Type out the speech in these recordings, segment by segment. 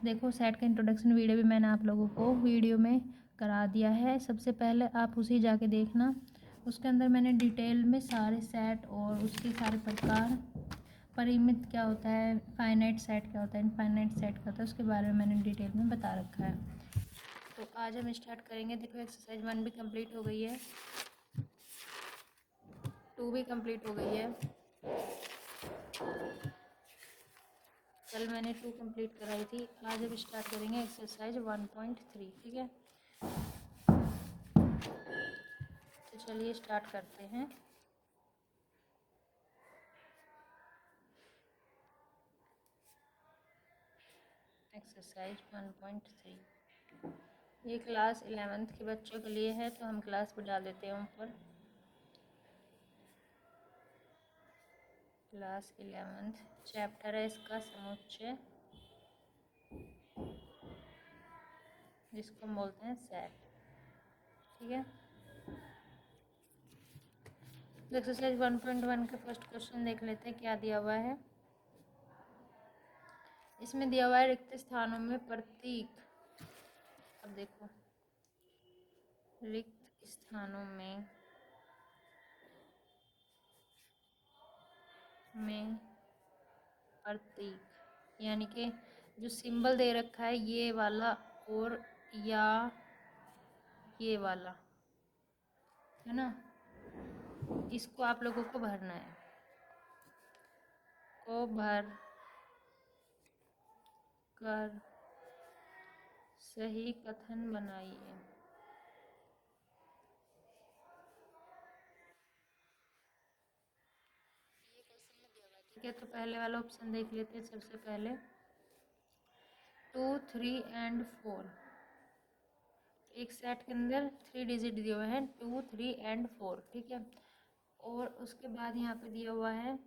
देखो सेट का introduction video भी मैंने आप लोगों को वीडियो में करा दिया है। सबसे पहले आप उसी जाके देखना, उसके अंदर मैंने डिटेल में सारे सेट और उसके सारे प्रकार, परिमित क्या होता है, फाइनाइट सेट क्या होता है, इनफाइनाइट सेट क्या होता है, उसके बारे में मैंने डिटेल में बता रखा है। तो आज हम स्टार्ट करेंगे। देखो एक्सरसाइज 1 भी कंप्लीट हो गई है, 2 भी कंप्लीट हो गई है। कल मैंने 2 कंप्लीट कराई थी। आज अब स्टार्ट करेंगे एक्सरसाइज 1.3। ठीक है, तो चलिए स्टार्ट करते हैं। एक्सरसाइज 1.3 ये क्लास 11th के बच्चों के लिए है, तो हम क्लास पर डाल देते हैं ऊपर। क्लास 11th चैप्टर है इसका समुच्चय, जिसको हम बोलते हैं सेट। ठीक है, तो एक्सरसाइज 1.1 का फर्स्ट क्वेश्चन देख लेते हैं क्या दिया हुआ है। इसमें दिया हुआ है रिक्त स्थानों में प्रतीक। अब देखो, रिक्त स्थानों में प्रतीक यानी कि जो सिंबल दे रखा है ये वाला और या ये वाला है ना, इसको आप लोगों को भरना है। को भर कर सही कथन बनाइए। ठीक है, तो पहले वाला ऑप्शन देख लेते हैं। सबसे पहले 2, 3 एंड 4, एक सेट के अंदर 3 डिजिट दिए हुए हैं, 2, 3 एंड 4। ठीक है, और उसके बाद यहाँ पे दिया हुआ है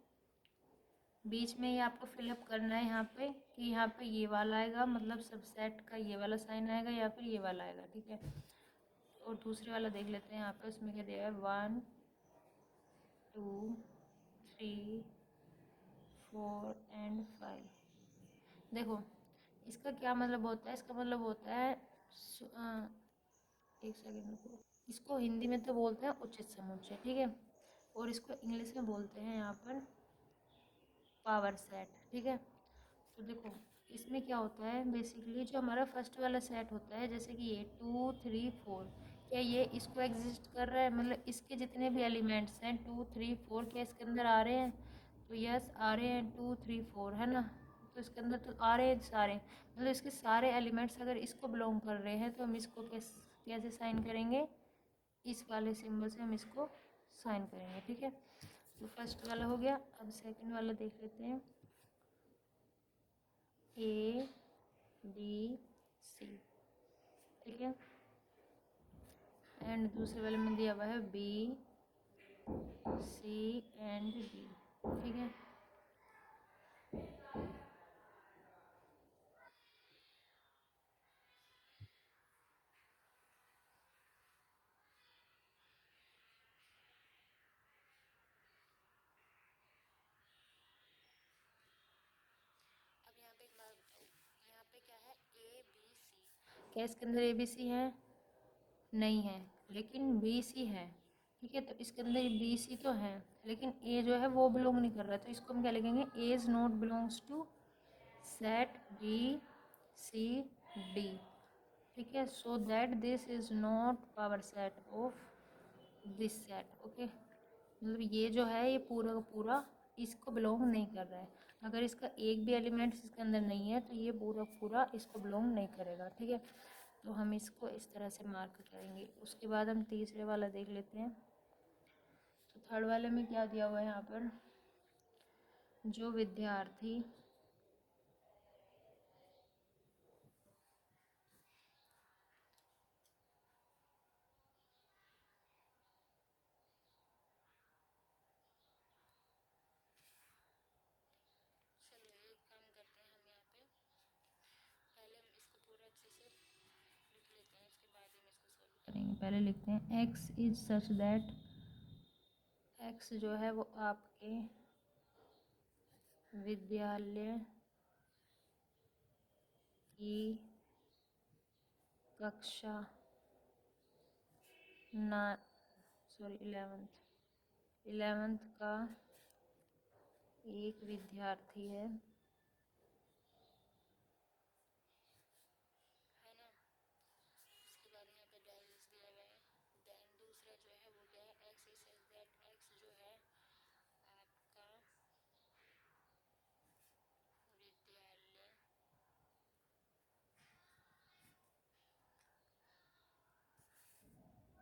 बीच में, ये आपको फिलअप करना है यहाँ पे कि यहाँ पे ये वाला आएगा, मतलब सब सेट का ये वाला साइन आएगा या फिर ये वाला आएगा। ठीक है, और दूसरे वाला देख लेते हैं। यहाँ पे उसमें क्या दिया है 1, 2, 3, 4 एंड 5। देखो इसका क्या मतलब होता है, इसका मतलब होता है एक सेकेंड रुको, इसको हिंदी में तो बोलते हैं उचित समुच्चय। ठीक है, और इसको इंग्लिश में बोलते हैं यहाँ पर पावर सेट। ठीक है, तो देखो इसमें क्या होता है, बेसिकली जो हमारा फर्स्ट वाला सेट होता है, जैसे कि ये 2, 3, 4, क्या ये इसको एग्जिस्ट कर रहा है, मतलब इसके जितने भी एलिमेंट्स हैं 2, 3, 4 क्या इसके अंदर आ रहे हैं? तो यस आ रहे हैं, 2, 3, 4 है ना, तो इसके अंदर तो आ रहे हैं सारे, मतलब इसके सारे एलिमेंट्स अगर इसको बिलोंग कर रहे हैं तो हम इसको कैसे साइन करेंगे, इस वाले सिंबल से हम इसको साइन करेंगे। ठीक है, तो फर्स्ट वाला हो गया। अब सेकंड वाला देख लेते हैं, A, B, C। ठीक है, एंड दूसरे वाले में दिया हुआ है B, C एंड D। ठीक है, अब यहाँ पे एक बात बताओ, यहाँ पे क्या है A, B, C, क्या इसके अंदर A, B, C है? नहीं है, लेकिन B, C है। ठीक है, तो इसके अंदर B, C तो है, लेकिन A जो है वो बिलोंग नहीं कर रहा है, तो इसको हम क्या लिखेंगे, A is not belongs to set B, C, D। ठीक है, so that this is not power set of this set. Okay, मतलब ये जो है ये पूरा का पूरा इसको बिलोंग नहीं कर रहा है। अगर इसका एक भी एलिमेंट इसके अंदर नहीं है तो ये पूरा पूरा इसको बिलोंग नहीं करेगा। ठीक है, तो हम इसको इस तरह से मार्क करेंगे। उसके बाद हम तीसरे वाला देख लेते हैं। तो थर्ड वाले में क्या दिया हुआ है यहाँ पर, जो विद्यार्थी करेंगे, पहले लिखते हैं x is such that, x जो है वो आपके विद्यालय की कक्षा ना सॉरी 11th का एक विद्यार्थी है ना। उसके बाद यहाँ पे डायरेक्ट दिया हुआ है। देन दूसरा जो है वो क्या है, एक्स इज दैट एक्स जो है आपका विद्यालय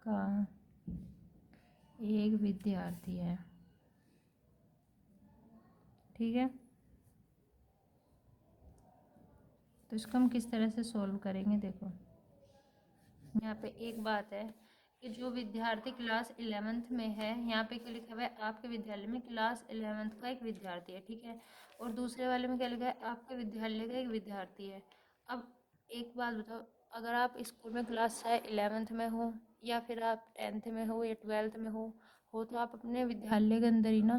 का एक विद्यार्थी है। ठीक है, तो इसको हम किस तरह से सॉल्व करेंगे, देखो यहाँ पे एक बात है कि जो विद्यार्थी क्लास 11th में है, यहाँ पे क्या लिखा हुआ है, आपके विद्यालय में क्लास 11th का एक विद्यार्थी है। ठीक है, और दूसरे वाले में क्या लिखा है, आपके विद्यालय का एक विद्यार्थी है। अब एक बात बताओ, अगर आप स्कूल में क्लास चाहे 11th में हो या फिर आप 10th में हो या 12th में हो तो आप अपने विद्यालय के अंदर ही ना,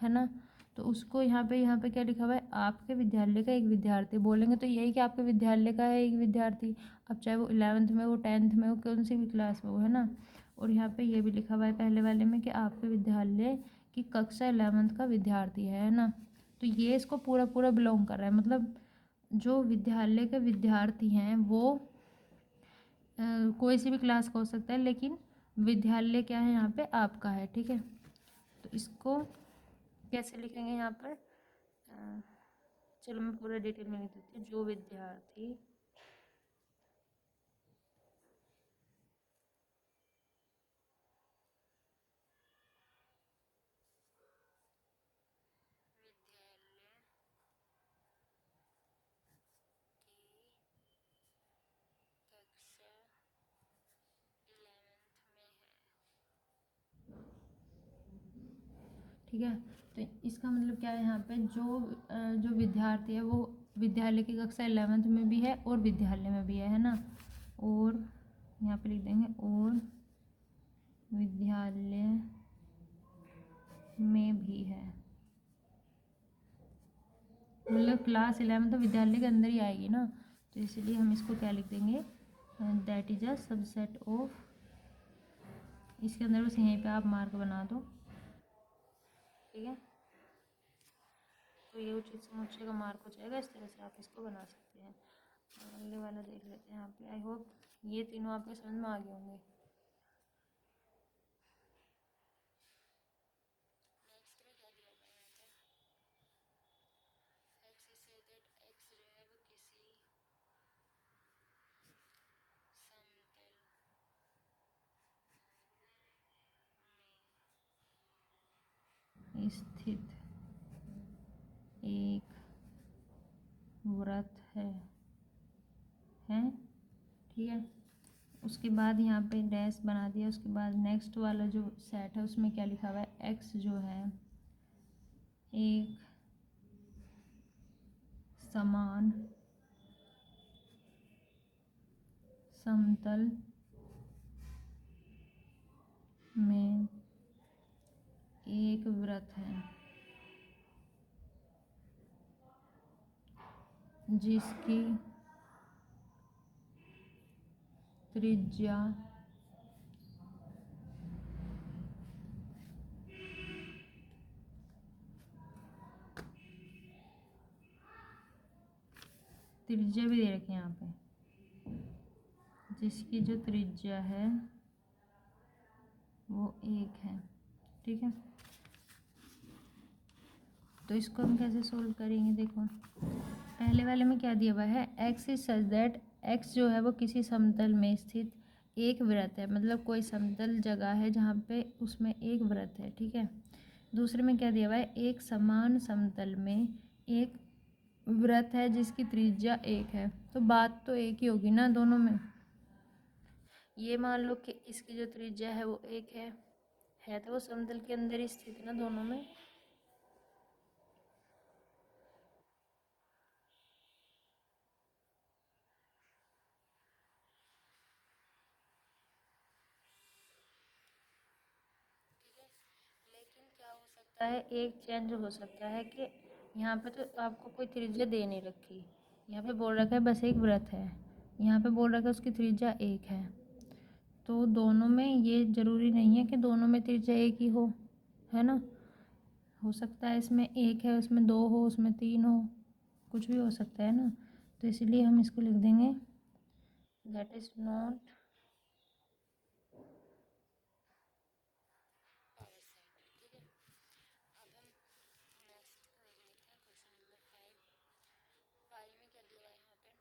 है ना। तो उसको यहाँ पे क्या लिखा हुआ है, आपके विद्यालय का एक विद्यार्थी बोलेंगे तो यही कि आपके विद्यालय का है एक विद्यार्थी। अब चाहे वो 11th में हो, 10th में हो, कौन सी भी क्लास में हो, है ना। और यहाँ पे ये भी लिखा हुआ है पहले वाले में कि आपके विद्यालय की कक्षा 11th का विद्यार्थी है ना। तो ये इसको पूरा पूरा बिलोंग कर रहा है, मतलब जो विद्यालय के विद्यार्थी हैं वो कोई सी भी क्लास का हो सकता है, लेकिन विद्यालय क्या है यहाँ पे, आपका है। ठीक है, तो इसको कैसे लिखेंगे यहाँ पर, चलो मैं पूरा डिटेल में लिख देती हूँ। जो विद्यार्थी विद्यालय की कक्षा 11th में है। ठीक है, तो इसका मतलब क्या है, यहाँ पे जो विद्यार्थी है वो विद्यालय की कक्षा 11th में भी है और विद्यालय में भी है ना। और यहाँ पे लिख देंगे और विद्यालय में भी है, मतलब क्लास 11 तो विद्यालय के अंदर ही आएगी ना। तो इसलिए हम इसको क्या लिख देंगे, that is a subset of, इसके अंदर बस यहीं पे आप मार्क बना दो। ठीक है, तो ये उचित समुच्चय का मार्क हो जाएगा। इस तरह से आप इसको बना सकते हैं। अगले वाला देख लेते हैं यहाँ पे। आई होप ये तीनों आपके समझ में आ गए होंगे। नेक्स्ट में क्या दिया गया है, एक्स से दैट एक्स जो है वो किसी समतल में स्थित एक व्रत है। ठीक है, उसके बाद यहाँ पे डैश बना दिया। उसके बाद नेक्स्ट वाला जो सेट है उसमें क्या लिखा हुआ है, एक्स जो है एक समान समतल में एक वृत्त है जिसकी त्रिज्या त्रिज्या भी दे रखे हैं यहाँ पे, जिसकी जो त्रिज्या है वो 1 है। ठीक है, तो इसको हम कैसे सोल्व करेंगे, देखो पहले वाले में क्या दिया हुआ है, x is such that x जो है वो किसी समतल में स्थित एक वृत्त है, मतलब कोई समतल जगह है जहाँ पे उसमें एक वृत्त है। ठीक है, दूसरे में क्या दिया हुआ है, एक समान समतल में एक वृत्त है जिसकी त्रिज्या 1 है। तो बात तो एक ही होगी ना दोनों में। ये मान लो कि इसकी जो त्रिज्या है वो 1 है तो वो समतल के अंदर ही स्थित है ना दोनों में। लेकिन क्या हो सकता है, एक चेंज हो सकता है कि यहाँ पे तो आपको कोई त्रिज्या दे नहीं रखी, यहाँ पे बोल रखा है बस एक वृत्त है, यहाँ पे बोल रखा है उसकी त्रिज्या 1 है। तो दोनों में ये ज़रूरी नहीं है कि दोनों में त्रिज्या 1 ही हो, है ना। हो सकता है इसमें 1 है, उसमें 2 हो, उसमें 3 हो, कुछ भी हो सकता है ना। तो इसीलिए हम इसको लिख देंगे that is not power set. ठीक है, अब हम नेक्स्ट देख लेते हैं क्वेश्चन नंबर 5। 5 में क्या दिया है यहाँ पे,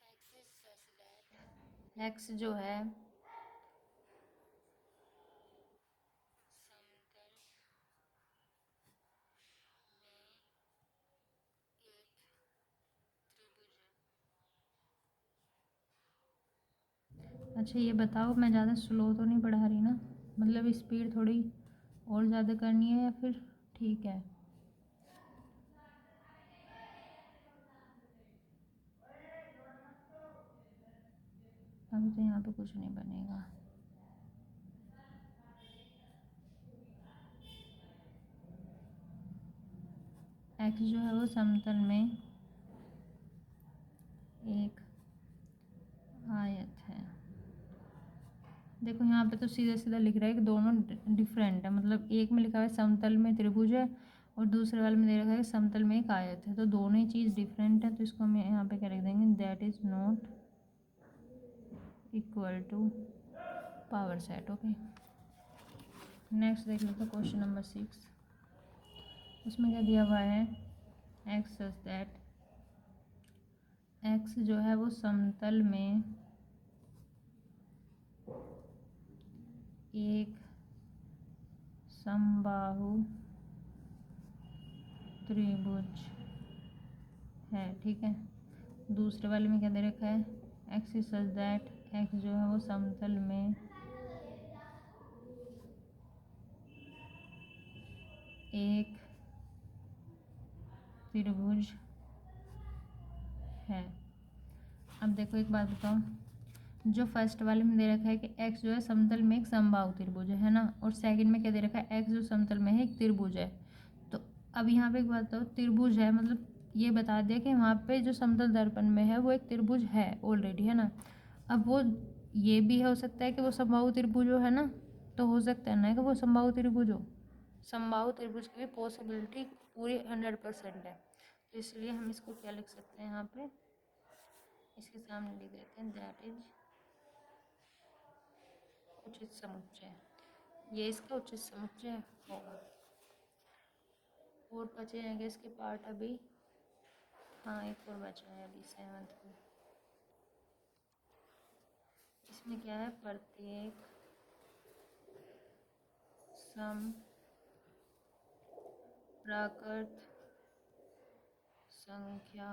x is such that x जो है समतल में एक त्रिभुज है। अच्छा ये बताओ, मैं ज़्यादा स्लो तो नहीं पढ़ा रही ना, मतलब स्पीड थोड़ी और ज़्यादा करनी है या फिर ठीक है। अभी तो यहाँ पे कुछ नहीं बनेगा। एक्स जो है वो समतल में एक आयत है। देखो यहाँ पे तो सीधा सीधा लिख रहा है कि दोनों डिफरेंट है, मतलब एक में लिखा है समतल में त्रिभुज है और दूसरे वाले में दे रखा है समतल में एक आयत है, तो दोनों ही चीज़ डिफरेंट है। तो इसको हम यहाँ पे क्या लिख देंगे, that is not equal to power set. Okay, next देख लेते हैं क्वेश्चन नंबर 6। उसमें क्या दिया हुआ है, एक्स सच दैट एक्स जो है वो समतल में एक समबाहु त्रिभुज है। ठीक है, दूसरे वाले में क्या दे रखा है, x is such that x जो है वो समतल में एक त्रिभुज है। अब देखो एक बात बताओ, जो फर्स्ट वाले में दे रखा है कि एक्स जो है समतल में एक समबाहु त्रिभुज है ना, और सेकंड में क्या दे रखा है, एक्स जो समतल में है एक त्रिभुज है। तो अब यहाँ पे एक बात बताओ, त्रिभुज है मतलब ये बता दिया कि वहाँ पे जो समतल दर्पण में है वो एक त्रिभुज है ऑलरेडी, है ना। अब वो ये भी हो सकता है कि वो समबाहु त्रिभुज हो, है ना, तो हो सकता है ना कि वो समबाहु त्रिभुज हो। समबाहु त्रिभुज की भी पॉसिबिलिटी पूरी 100% है। तो इसलिए हम इसको क्या लिख सकते हैं, यहाँ पे इसके सामने लिख देते हैं दैट इज उचित समुच्चय। ये इसका उचित समुच्चय होगा। और बचे हैं इसके पार्ट अभी, हाँ एक और बचा है अभी 7th में। इसमें क्या है, प्रत्येक सम प्राकृत संख्या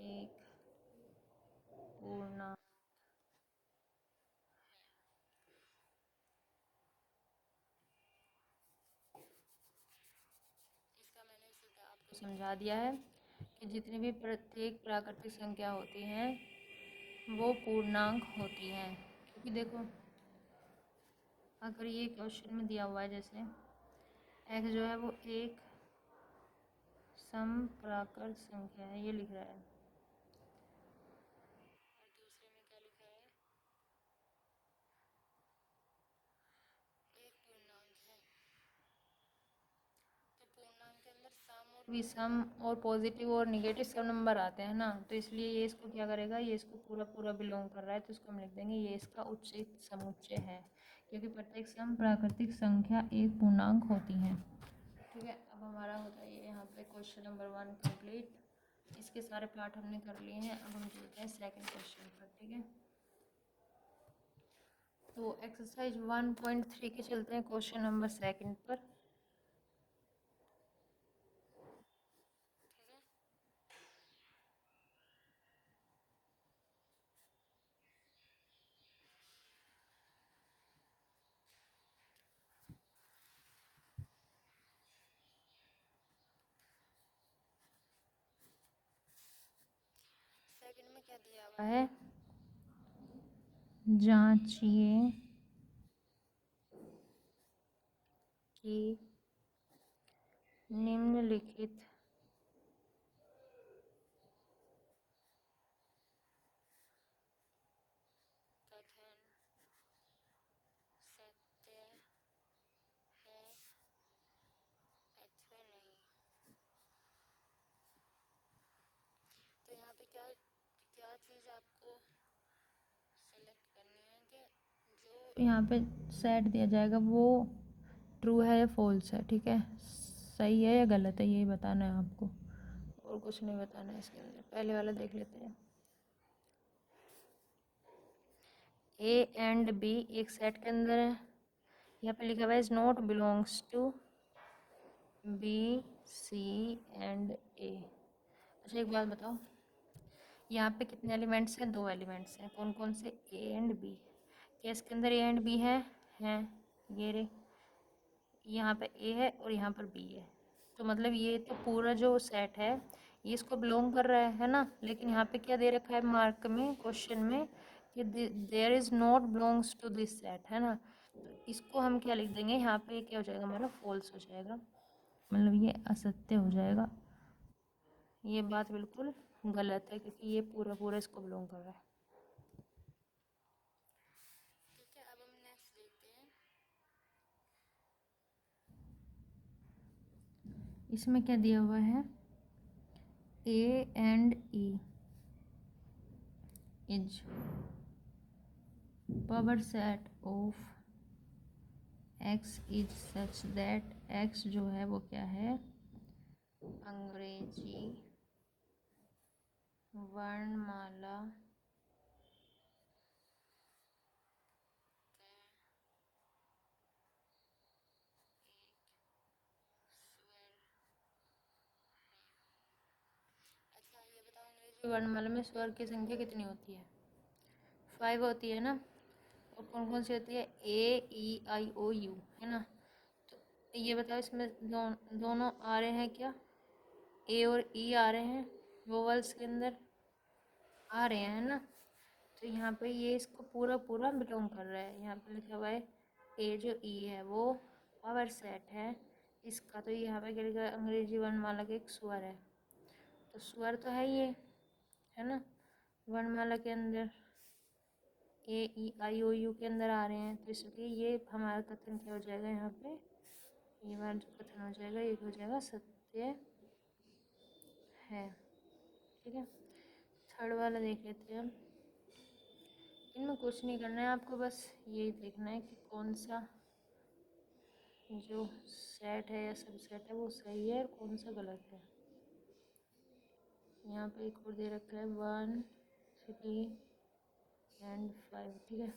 एक पूर्णांक इसका मैंने सीधा आपको समझा दिया है कि जितनी भी प्रत्येक प्राकृतिक संख्या होती हैं वो पूर्णांक होती हैं। क्योंकि देखो अगर ये क्वेश्चन में दिया हुआ है जैसे एक्स जो है वो एक सम प्राकृत संख्या है, ये लिख रहा है, और दूसरे में क्या लिखा है, एक पूर्णांक है। तो पूर्णांक के अंदर सम और विषम और पॉजिटिव और निगेटिव सब नंबर आते हैं ना, तो इसलिए ये इसको क्या करेगा, ये इसको पूरा पूरा बिलोंग कर रहा है, तो इसको हम लिख देंगे ये इसका उचित समुच्चय है, क्योंकि प्रत्येक सम प्राकृतिक संख्या एक पूर्णांक होती है। ठीक है, अब हमारा होता है ये यहाँ पे क्वेश्चन नंबर 1 कंप्लीट। इसके सारे पार्ट हमने कर लिए हैं। अब हम चलते हैं सेकंड क्वेश्चन पर। ठीक है, तो एक्सरसाइज 1.3 के चलते हैं क्वेश्चन नंबर सेकंड पर। सेकंड में क्या दिया हुआ है, जांचिए कि निम्नलिखित कथन सत्य है अथवा नहीं। तो यहाँ पे क्या क्या चीज़ आपको सेलेक्ट करनी है कि जो यहाँ पे सेट दिया जाएगा वो ट्रू है या फॉल्स है, ठीक है, सही है या गलत है, यही बताना है आपको, और कुछ नहीं बताना है इसके अंदर। पहले वाला देख लेते हैं। ए एंड बी एक सेट के अंदर है। यहाँ पे लिखा हुआ है is not belongs to B C and A. अच्छा एक बात बताओ, यहाँ पे कितने एलिमेंट्स हैं? 2 एलिमेंट्स हैं। कौन कौन से? A and B. क्या इसके अंदर ए एंड बी है? हैं, ये रे, यहाँ पे ए है और यहाँ पर बी है। तो मतलब ये तो पूरा जो सेट है ये इसको बिलोंग कर रहा है ना। लेकिन यहाँ पे क्या दे रखा है मार्क में, क्वेश्चन में, कि there is not belongs to this set, है ना। तो इसको हम क्या लिख देंगे यहाँ पे, क्या हो जाएगा हमारा? फॉल्स हो जाएगा, मतलब ये असत्य हो जाएगा। ये बात बिल्कुल गलत है क्योंकि ये पूरा पूरा इसको बिलोंग कर रहा है। ठीक है, अब हम नेक्स्ट देखते हैं। इसमें क्या दिया हुआ है? A and E is power set of x is such that x जो है वो क्या है? अंग्रेजी वर्णमाला अच्छा ये बताओ, अंग्रेजी वर्णमाला में स्वर की संख्या कितनी होती है? 5 होती है ना। और कौन कौन सी होती है? ए ई आई ओ यू, है ना। तो ये बताओ इसमें दोनों आ रहे हैं क्या? ए और ई आ रहे हैं वोवल्स के अंदर, आ रहे हैं, है ना। तो यहाँ पे ये इसको पूरा पूरा बिलोंग कर रहा है। यहाँ पे लिखा हुआ है ए जो ई है वो पावर सेट है इसका। तो यहाँ पे क्या लिखा है? अंग्रेजी वर्णमाला का एक स्वर है। तो स्वर तो है ये, है ना, वर्णमाला के अंदर ए ई आई ओ यू के अंदर आ रहे हैं। तो इसलिए ये हमारा कथन क्या हो जाएगा यहाँ पे? ये हमारा जो कथन हो जाएगा ये हो जाएगा सत्य है। ठीक है, थर्ड वाला देख लेते हैं हम। इनमें कुछ नहीं करना है आपको, बस यही देखना है कि कौन सा जो सेट है या सबसेट है वो सही है और कौन सा गलत है। यहाँ पे एक और दे रखा है 1 3 एंड 5, ठीक है।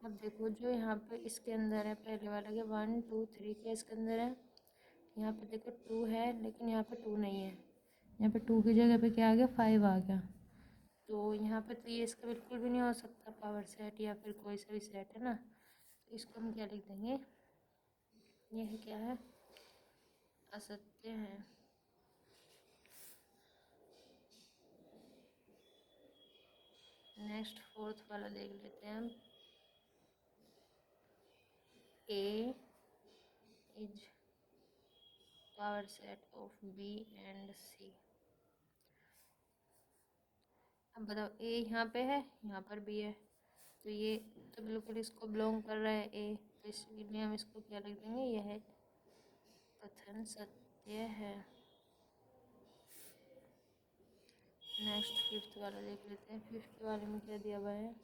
अब देखो जो यहाँ पे इसके अंदर है पहले वाला के 1 2 3 के इसके अंदर है। यहाँ पे देखो 2 है लेकिन यहाँ पे 2 नहीं है। यहाँ पे 2 की जगह पे क्या आ गया? 5 आ गया। तो यहाँ पे तो ये इसका बिल्कुल भी नहीं हो सकता पावर सेट या फिर कोई सा भी सेट, है ना। तो इसको हम क्या लिख देंगे? यह क्या है? असत्य है। नेक्स्ट फोर्थ वाला देख लेते हैं हम। A is power set of B and C. अब बताओ ए यहाँ पे है, यहाँ पर भी है, तो ये तो बिल्कुल इसको बिलोंग कर रहा है ए। तो इसलिए हम इसको क्या लिख देंगे? यह कथन सत्य है। नेक्स्ट फिफ्थ वाला देख लेते हैं। फिफ्थ वाले में क्या दिया हुआ है?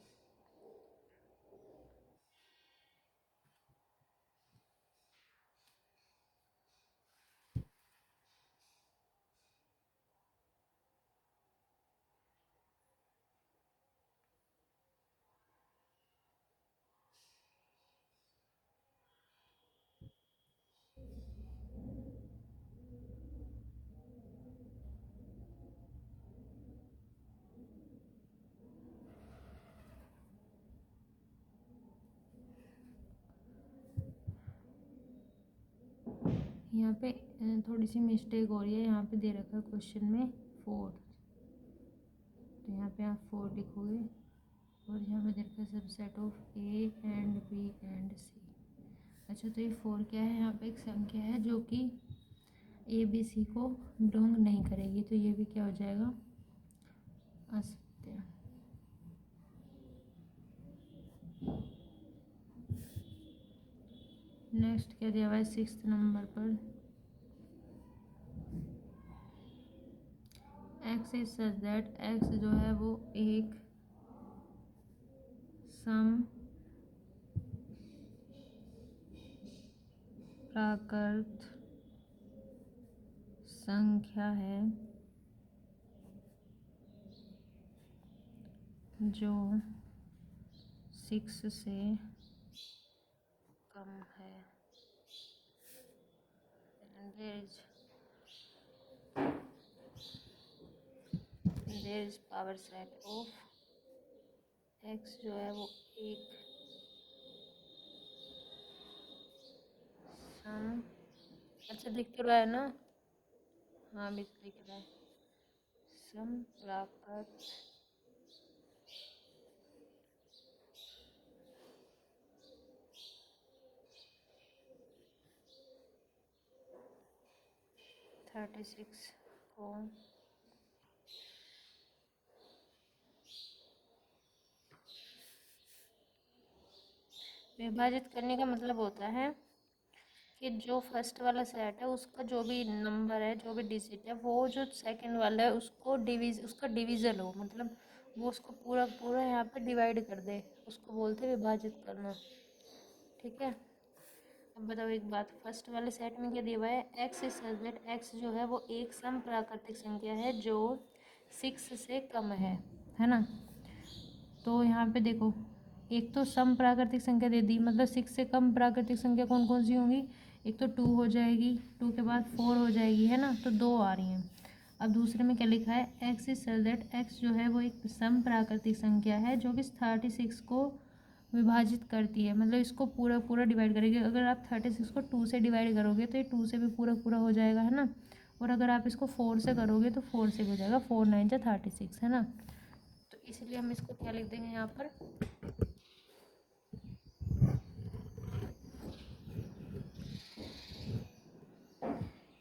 यहाँ पे थोड़ी सी मिस्टेक हो रही है। यहाँ पे दे रखा है क्वेश्चन में 4, तो यहाँ पे आप 4 लिखोगे। और यहाँ पे दे रखा है subset of A and B and C. अच्छा, तो ये 4 क्या है, यहाँ पे एक संख्या है जो कि ABC को बिलोंग नहीं करेगी, तो ये भी क्या हो जाएगा, असत्य। नेक्स्ट क्या दिया हुआ है 6th नंबर पर, x is such that x जो है वो एक सम प्राकृत संख्या है जो 6 से कम है। there is power set of x जो है वो एक सम, अच्छा दिख तो रहा है ना, हाँ भी दिख रहा है, सम प्राकृत थर्टी सिक्स को विभाजित करने का मतलब होता है कि जो फर्स्ट वाला सेट है उसका जो भी नंबर है, जो भी डिजिट है, वो जो सेकंड वाला है उसका डिवीजन हो, मतलब वो उसको पूरा पूरा यहाँ पे डिवाइड कर दे, उसको बोलते हैं विभाजित करना। ठीक है, अब बताओ एक बात, फर्स्ट वाले सेट में क्या दिया हुआ है, x is such that x जो है वो एक सम प्राकृतिक संख्या है जो 6 से कम है ना। तो यहाँ पे देखो, एक तो सम प्राकृतिक संख्या दे दी, मतलब 6 से कम प्राकृतिक संख्या कौन कौन सी होंगी, एक तो 2 हो जाएगी, 2 के बाद 4 हो जाएगी, है ना, तो 2 आ रही हैं। अब दूसरे में क्या लिखा है, x is such that x जो है वो एक सम प्राकृतिक संख्या है जो कि 36 को विभाजित करती है, मतलब इसको पूरा पूरा डिवाइड करेगी। अगर आप 36 को 2 से डिवाइड करोगे तो ये 2 से भी पूरा पूरा हो जाएगा, है ना, और अगर आप इसको 4 से करोगे तो 4 से भी हो जाएगा, 4 9 जा 36, है ना। तो इसलिए हम इसको क्या लिख देंगे यहाँ पर,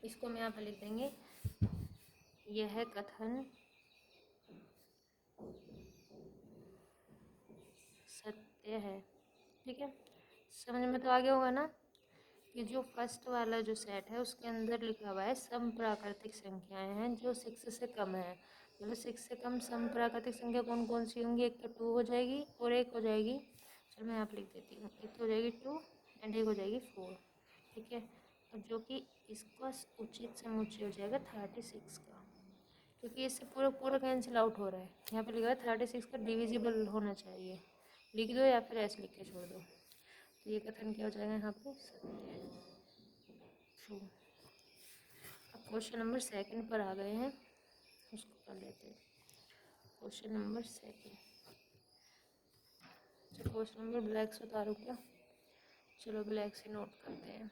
इसको हम यहाँ पर लिख देंगे, यह कथन सत्य है। ठीक है, समझ में तो आ गया होगा ना कि जो फर्स्ट वाला जो सेट है उसके अंदर लिखा हुआ है सम प्राकृतिक संख्याएं हैं जो 6 से कम है, मतलब 6 से कम सम प्राकृतिक संख्या कौन कौन सी होंगी, एक तो 2 हो जाएगी और एक हो जाएगी, चलो मैं यहाँ पे लिख देती हूँ, एक तो हो जाएगी 2 एंड एक हो जाएगी 4। ठीक है, और जो कि इसका उचित समुच्चय हो जाएगा 36 का, क्योंकि इससे पूरा पूरा कैंसिल आउट हो रहा है। यहाँ पे लिखा है 36 का डिविजिबल होना चाहिए, लिख दो या फिर ऐसे लिख के छोड़ दो, तो ये कथन क्या हो जाएगा यहाँ पे, सत्य, ट्रू। अब क्वेश्चन नंबर सेकंड पर आ गए हैं, उसको कर लेते हैं। क्वेश्चन नंबर सेकंड, चलो क्वेश्चन नंबर ब्लैक से उतारो क्या, चलो ब्लैक से नोट करते हैं।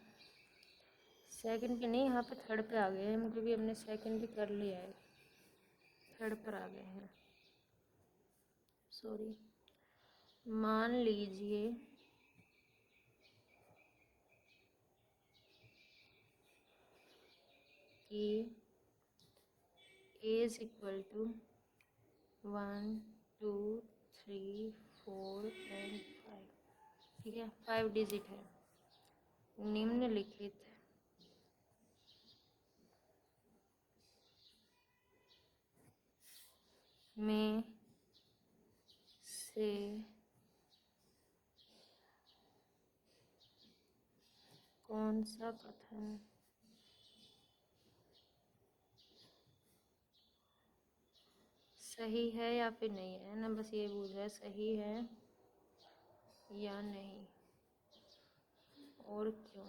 सेकंड पे नहीं, यहाँ पे थर्ड पे आ गए हैं, क्योंकि हमने सेकंड भी कर लिया है, थर्ड पर आ गए हैं, सॉरी। मान लीजिए कि a is equal to 1 2 3 4 and 5, ठीक है, 5 डिजिट है। निम्नलिखित में से कौन सा कथन सही है या फिर नहीं है ना, बस ये पूछ रहा है सही है या नहीं, और क्यों,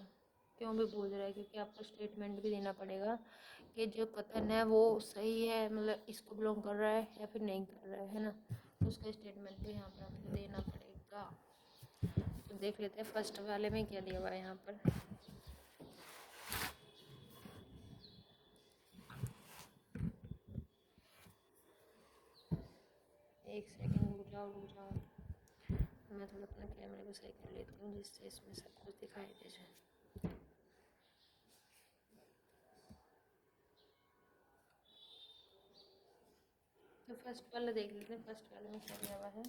क्यों भी पूछ रहा है, क्योंकि आपको स्टेटमेंट भी देना पड़ेगा कि जो कथन है वो सही है, मतलब इसको बिलोंग कर रहा है या फिर नहीं कर रहा है ना, तो उसका स्टेटमेंट भी यहाँ पर आपको देना पड़ेगा। तो देख लेते हैं फर्स्ट वाले में क्या दिया हुआ है यहाँ पर, एक सेकंड रुक जाओ रुक जाओ, मैं थोड़ा अपना कैमरे को सही कर लेती हूँ जिससे इसमें सब कुछ दिखाई दे जाए। तो फर्स्ट वाला देख लेते हैं, फर्स्ट वाले में क्या दिया हुआ है।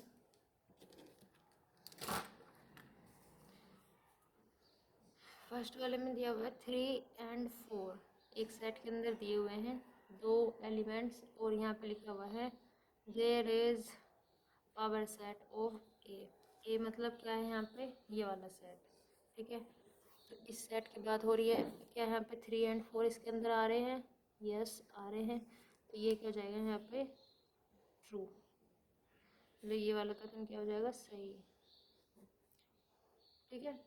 फर्स्ट वाले में दिया हुआ है 3 और 4, एक सेट के अंदर दिए हुए हैं 2 एलिमेंट्स, और यहाँ पे लिखा हुआ है there is power set of A मतलब क्या है यहाँ पे, ये वाला सेट, ठीक है। तो इस सेट की बात हो रही है, क्या यहाँ पे 3 और 4 इसके अंदर आ रहे हैं, यस आ रहे हैं, तो ये क्या हो जाएगा यहाँ पे ट्रू, तो ये वाला कथन क्या हो जाएगा, सही, ठीक है।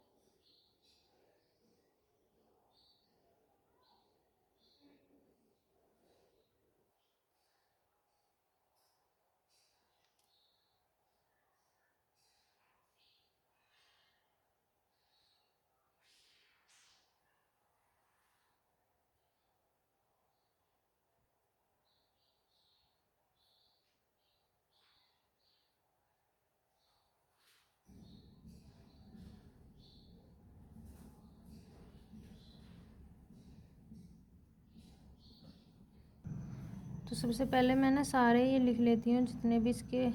तो सबसे पहले मैं ना सारे ये लिख लेती हूँ, जितने भी इसके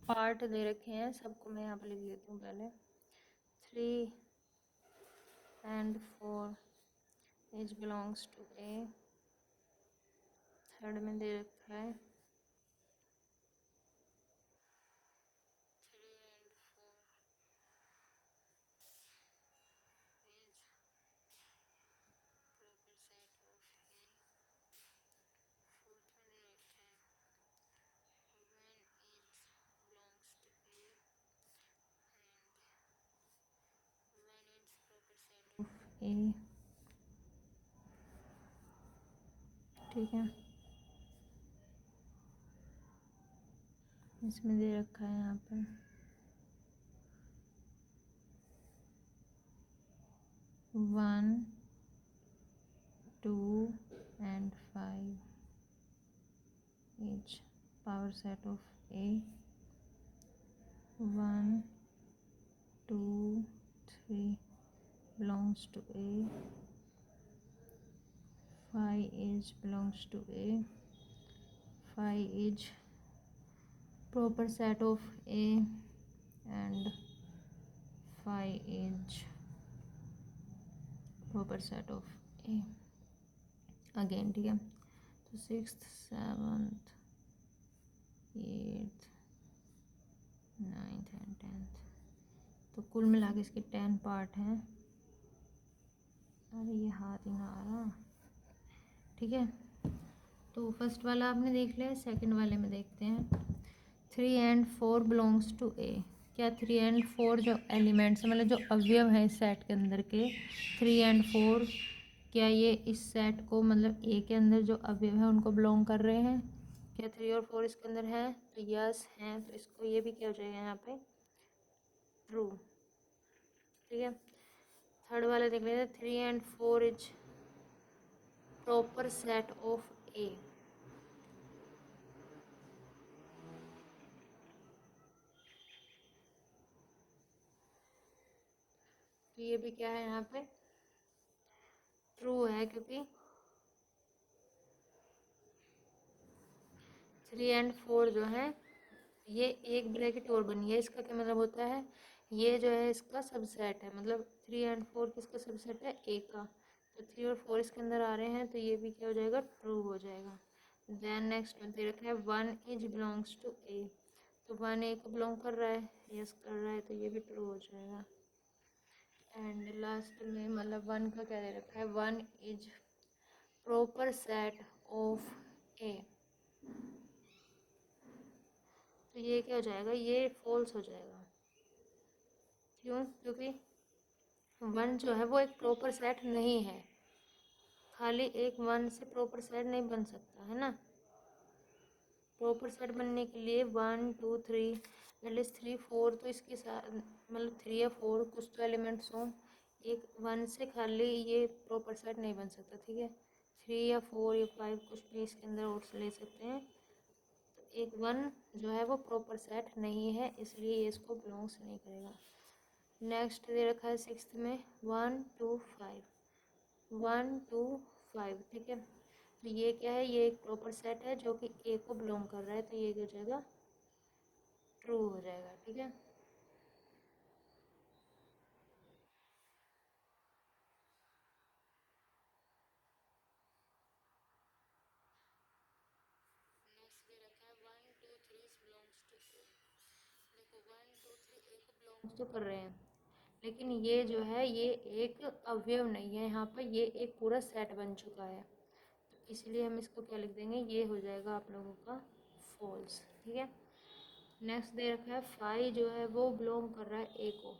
पार्ट दे रखे हैं सबको मैं यहाँ पे लिख लेती हूँ पहले। 3 और 4 is belongs to A, third में दे रखा है 3 और 4 is proper set of A, fourth में दे रखा है when is belongs to A and when it's proper set of A, ठीक है। इसमें दे रखा है यहाँ पर 1, 2 and 5 each power set of A, 1, 2, 3 belongs to A, 5 is belongs to A, 5 is proper set of A and 5 is proper set of A again, ठीक है। तो 6th 7th 8th 9th and 10th, तो कुल मिला के इसके 10 part हैं। अरे ये हाथ ही ना आ रहा, ठीक है। तो फर्स्ट वाला आपने देख लिया, सेकंड वाले में देखते हैं। 3 और 4 बिलोंग्स टू ए, क्या 3 और 4 जो एलिमेंट्स मतलब जो अवयव हैं इस सेट के अंदर के 3 और 4, क्या ये इस सेट को मतलब ए के अंदर जो अवयव हैं उनको बिलोंग कर रहे हैं, क्या 3 और 4 इसके अंदर है, तो यस हैं, तो इसको ये भी क्या हो जाएगा यहाँ पे ट्रू, ठीक है। थर्ड वाले देख लेते हैं 3 और 4 इज प्रॉपर सेट ऑफ ए, तो ये भी क्या है यहाँ पे ट्रू है, क्योंकि 3 और 4 जो है ये एक ब्रैकेट और बनी है, इसका क्या मतलब होता है, ये जो है इसका सबसेट है, मतलब 3 और 4 किसका सबसेट है, ए का, तो 3 और 4 इसके अंदर आ रहे हैं, तो ये भी क्या हो जाएगा ट्रू हो जाएगा। देन नेक्स्ट में दे रखा है 1 इज बिलोंग्स टू ए, तो 1 ए को बिलोंग कर रहा है, यस कर रहा है, तो ये भी ट्रू हो जाएगा। एंड लास्ट में मतलब 1 का क्या दे रखा है 1 इज प्रॉपर सेट ऑफ ए, तो ये क्या हो जाएगा, ये फॉल्स हो जाएगा। क्यों, क्योंकि 1 जो है वो एक प्रॉपर सेट नहीं है, खाली एक 1 से प्रॉपर सेट नहीं बन सकता है ना। प्रॉपर सेट बनने के लिए 1 2 3 एटलीस्ट 3 4 तो इसके साथ मतलब 3 या 4 कुछ तो एलिमेंट्स हों, एक 1 से खाली ये प्रॉपर सेट नहीं बन सकता, ठीक है। 3 या 4 या 5 कुछ भी इसके अंदर और ले सकते हैं, तो एक 1 जो है वो प्रॉपर सेट नहीं है, इसलिए ये इसको बिलोंग्स नहीं करेगा। नेक्स्ट दे रखा है 6th में 1 2 5 1 2 5, ठीक है। तो ये क्या है, ये एक प्रॉपर सेट है जो कि ए को बिलोंग कर रहा है, तो ये हो जाएगा ट्रू हो जाएगा, ठीक है। नेक्स्ट दे रखा है 1 2 3 बिलोंग्स टू ए। देखो 1 2 3 ए को बिलोंग्स तो कर रहे हैं, लेकिन ये जो है ये एक अवयव नहीं है, यहाँ पर ये एक पूरा सेट बन चुका है, तो इसलिए हम इसको क्या लिख देंगे, ये हो जाएगा आप लोगों का फॉल्स, ठीक है। नेक्स्ट दे रखा है 5 जो है वो बिलोंग कर रहा है ए को,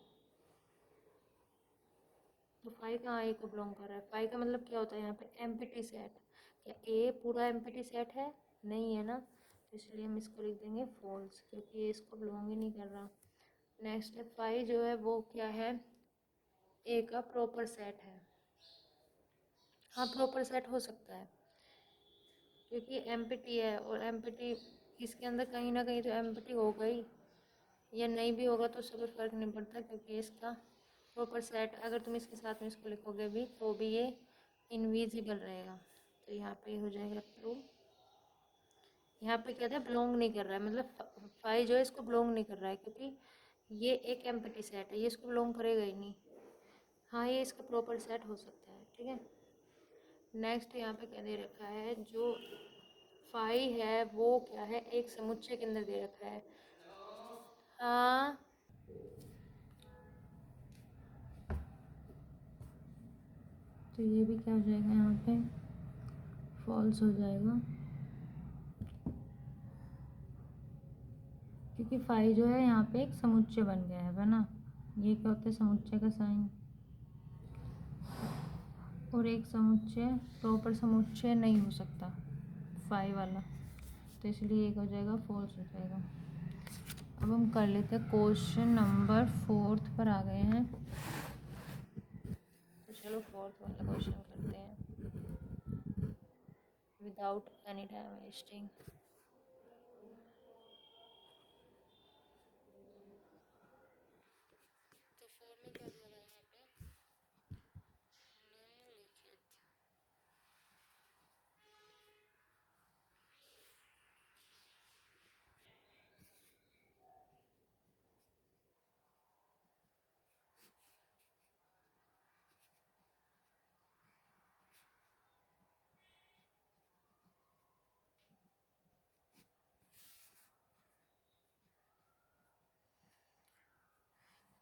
तो 5 कहाँ ए को बिलोंग कर रहा है, 5 का मतलब क्या होता है यहाँ पे एम्प्टी सेट, क्या ए पूरा एम्प्टी सेट है, नहीं है ना, तो इसलिए हम इसको लिख देंगे फॉल्स, क्योंकि ये इसको बिलोंग ही नहीं कर रहा। नेक्स्ट है 5 जो है वो क्या है, ए का प्रॉपर सेट है, हाँ प्रॉपर सेट हो सकता है, क्योंकि एम्प्टी है, और एम्प्टी इसके अंदर कहीं ना कहीं तो एम्प्टी होगा ही, या नहीं भी होगा तो उससे कुछ फ़र्क नहीं पड़ता, क्योंकि इसका प्रॉपर सेट अगर तुम इसके साथ में इसको लिखोगे भी तो भी ये इनविजिबल रहेगा, तो यहाँ पे हो जाएगा ट्रू। यहाँ पे क्या था, बिलोंग नहीं कर रहा है, मतलब 5 जो है इसको बिलोंग नहीं कर रहा है, क्योंकि ये एक एम्प्टी सेट है, ये इसको बिलोंग करेगा ही नहीं। हाँ ये इसका प्रॉपर सेट हो सकता है, ठीक है। नेक्स्ट यहाँ पे क्या दे रखा है, जो 5 है वो क्या है, एक समुच्चय के अंदर दे रखा है। हाँ तो ये भी क्या हो जाएगा, यहाँ पे फॉल्स हो जाएगा, क्योंकि 5 जो है यहाँ पे एक समुच्चय बन गया है ना, ये क्या होता है समुच्चय का साइन, और एक समुच्चय प्रॉपर समुच्चय नहीं हो सकता 5 वाला, तो इसलिए एक हो जाएगा फॉल्स हो जाएगा। अब हम कर लेते हैं क्वेश्चन नंबर 4 पर आ गए हैं, तो चलो 4th वाला क्वेश्चन करते हैं विदाउट एनी टाइम वेस्टिंग। तो 4 में क्या दिया गया है यहाँ पे, निम्नलिखित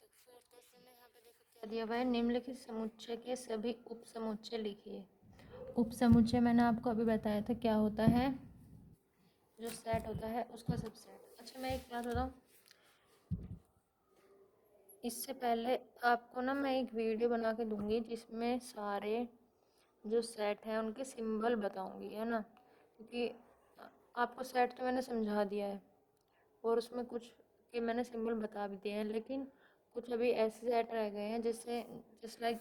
तो 4th क्वेश्चन में यहाँ पे देखो क्या दिया हुआ है, निम्नलिखित समुच्चय के सभी उप समुच्चय लिखिए। उप समुच्चय मैंने आपको अभी बताया था क्या होता है, जो सेट होता है उसका सबसेट। अच्छा मैं एक बात बताऊँ, इससे पहले आपको ना मैं एक वीडियो बना के दूंगी जिसमें सारे जो सेट हैं उनके सिंबल बताऊंगी, है ना, क्योंकि आपको सेट तो मैंने समझा दिया है और उसमें कुछ के मैंने सिंबल बता भी दिए हैं, लेकिन कुछ अभी ऐसे सेट रह गए हैं जैसे जस्ट लाइक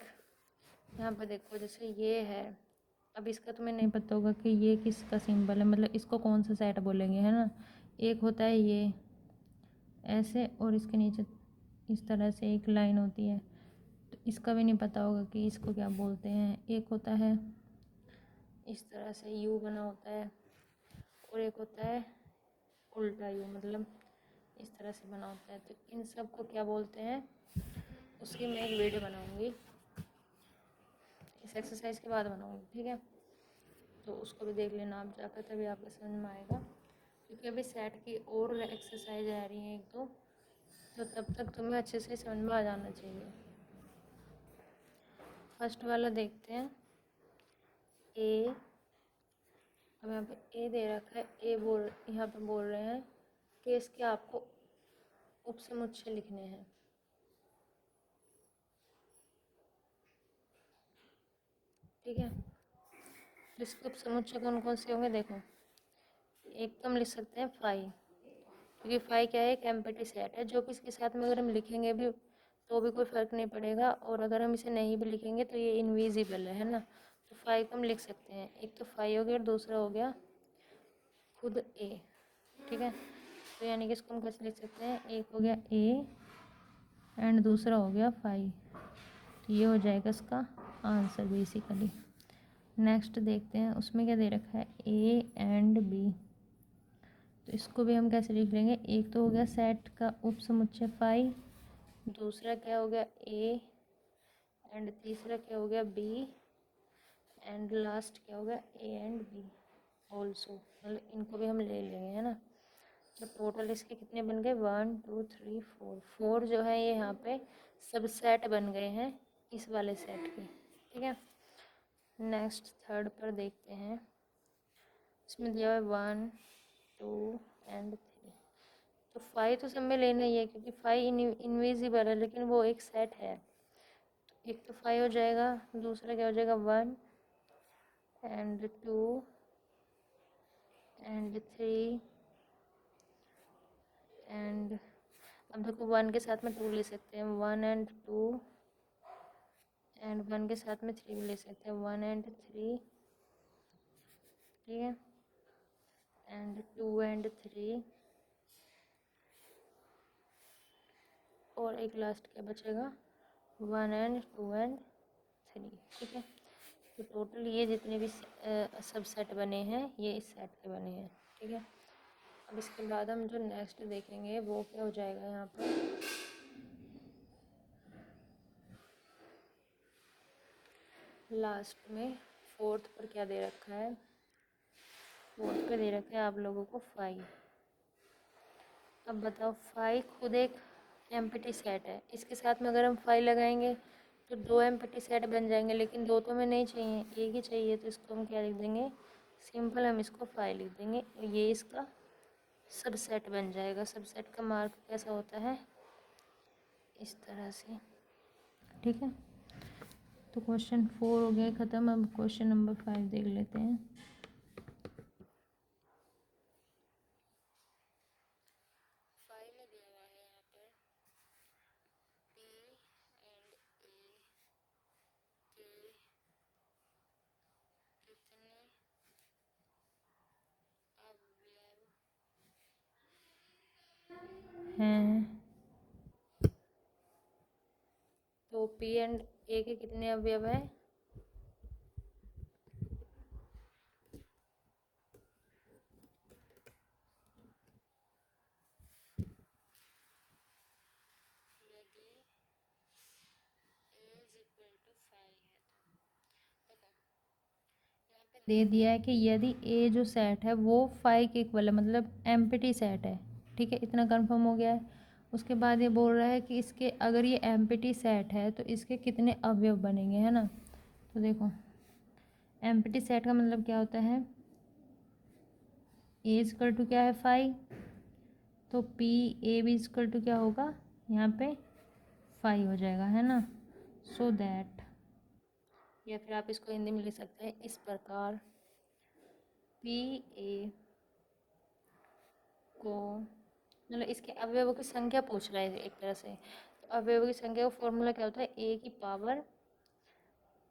यहाँ पर देखो, जैसे ये है, अब इसका तुम्हें नहीं पता होगा कि ये किसका सिंबल है, मतलब इसको कौन सा सेट बोलेंगे, है ना। एक होता है ये ऐसे, और इसके नीचे इस तरह से एक लाइन होती है, तो इसका भी नहीं पता होगा कि इसको क्या बोलते हैं। एक होता है इस तरह से यू बना होता है, और एक होता है उल्टा यू, मतलब इस तरह से बना होता है, तो इन सब को क्या बोलते हैं, उसकी मैं एक वीडियो बनाऊंगी, इस एक्सरसाइज के बाद बनाऊंगी, ठीक है। तो उसको भी देख लेना आप जाकर, तभी आपको समझ में आएगा, क्योंकि अभी सेट की और एक्सरसाइज आ रही हैं एक दो, तो तब तक तुम्हें अच्छे से समझ में आ जाना चाहिए। फर्स्ट वाला देखते हैं, ए, अब यहाँ पे ए दे रखा है, ए बोल यहाँ पे बोल रहे हैं कि इसके आपको उपसमुच्चय लिखने हैं, ठीक है। तो इसके उपसमुच्चय कौन कौन से होंगे, देखो एक तो हम लिख सकते हैं 5, क्योंकि 5 क्या है, एक एम्प्टी सेट है, जो कि इसके साथ में अगर हम लिखेंगे भी तो भी कोई फ़र्क नहीं पड़ेगा, और अगर हम इसे नहीं भी लिखेंगे तो ये इनविजिबल है ना, तो 5 को हम लिख सकते हैं। एक तो 5 हो गया और दूसरा हो गया खुद ए, ठीक है। तो यानी कि इसको हम कैसे लिख सकते हैं, एक हो गया ए एंड दूसरा हो गया 5। तो ये हो जाएगा इसका आंसर बेसिकली। नेक्स्ट देखते हैं उसमें क्या दे रखा है, ए एंड बी। तो इसको भी हम कैसे लिख लेंगे, एक तो हो गया सेट का उपसमुच्चय 5, दूसरा क्या हो गया ए एंड तीसरा क्या हो गया बी एंड लास्ट क्या हो गया ए एंड बी ऑल्सो। मतलब इनको भी हम ले लेंगे, है ना। तो टोटल इसके कितने बन गए, 1 2 3 4। 4 जो है ये यहाँ पे सब सेट बन गए हैं इस वाले सेट के। ठीक है। नेक्स्ट थर्ड पर देखते हैं, इसमें दिया हुआ है 1 2 एंड 3। तो 5 तो सब में लेना ही है क्योंकि 5 इनविजिबल है, लेकिन वो एक सेट है। तो एक तो 5 हो जाएगा, दूसरा क्या हो जाएगा 1 एंड 2 एंड 3 एंड अब देखो 1 के साथ में 2 ले सकते हैं, 1 एंड 2 एंड 1 के साथ में 3 भी ले सकते हैं, 1 एंड 3। ठीक है। एंड 2 एंड 3 और एक लास्ट क्या बचेगा, 1 एंड 2 एंड 3। ठीक है। तो टोटल ये जितने भी सब सेट बने हैं ये इस सेट के बने हैं। ठीक है। अब इसके बाद हम जो नेक्स्ट देखेंगे वो क्या हो जाएगा, यहाँ पर लास्ट में फोर्थ पर क्या दे रखा है, फोर्थ पे दे रखा है आप लोगों को 5। अब बताओ 5 खुद एक एम्प्टी सेट है, इसके साथ में अगर हम 5 लगाएंगे तो 2 एम्प्टी सेट बन जाएंगे, लेकिन 2 तो हमें नहीं चाहिए, एक ही चाहिए। तो इसको हम क्या लिख देंगे, सिंपल हम इसको 5 लिख देंगे। ये इसका सबसेट बन जाएगा। सबसेट का मार्क कैसा होता है, इस तरह से। ठीक है। तो क्वेश्चन 4 हो गया ख़त्म। अब क्वेश्चन नंबर 5 देख लेते हैं। हैं तो पी एंड ए के कितने अवयव हैं, दे दिया है कि यदि ए जो सेट है वो 5 के इक्वल है, मतलब एम्प्टी सेट है। ठीक है, इतना कंफर्म हो गया है। उसके बाद ये बोल रहा है कि इसके अगर ये एम्प्टी सेट है तो इसके कितने अवयव बनेंगे, है ना। तो देखो एम्प्टी सेट का मतलब क्या होता है, ए इक्वल टू क्या है 5, तो पी ए भी इक्वल टू क्या होगा यहाँ पे 5 हो जाएगा, है ना। सो दैट, या फिर आप इसको हिंदी में लिख सकते हैं इस प्रकार, पी ए को मतलब इसके अवयवों की संख्या पूछ रहा है एक तरह से। तो अवयवों की संख्या का फॉर्मूला क्या होता है, ए की पावर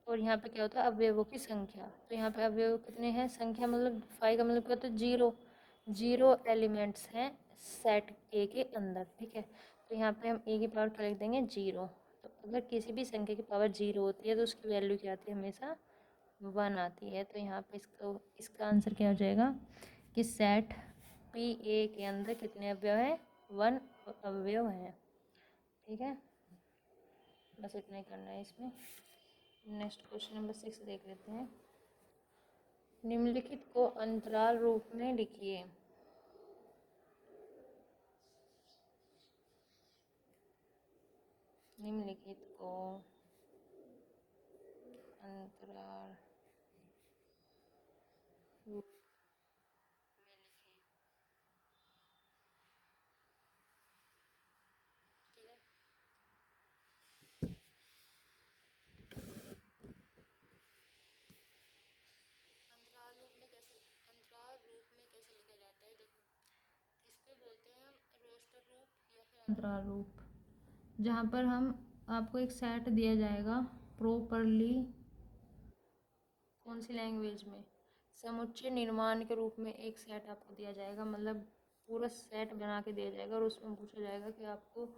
और यहाँ पे क्या होता है अवयवों की संख्या। तो यहाँ पे अवयव कितने हैं, संख्या मतलब 5 का मतलब क्या होता है 0। 0 एलिमेंट्स हैं सेट ए के अंदर। ठीक है। तो यहाँ पे हम ए की पावर क्या लिख देंगे 0। तो अगर किसी भी संख्या की पावर 0 होती है तो उसकी वैल्यू क्या आती है, हमेशा 1 आती है। तो यहाँ पे इसका आंसर क्या हो जाएगा कि सेट पी ए के अंदर कितने अवयव हैं, 1 अवयव हैं। ठीक है, बस इतना ही करना है इसमें। नेक्स्ट क्वेश्चन नंबर 6 देख लेते हैं। निम्नलिखित को अंतराल रूप में लिखिए। निम्नलिखित को अंतराल रूप अंतराल रूप, जहाँ पर हम आपको एक सेट दिया जाएगा प्रॉपरली, कौन सी लैंग्वेज में, समुच्चय निर्माण के रूप में एक सेट आपको दिया जाएगा। मतलब पूरा सेट बना के दिया जाएगा और उसमें पूछा जाएगा कि आपको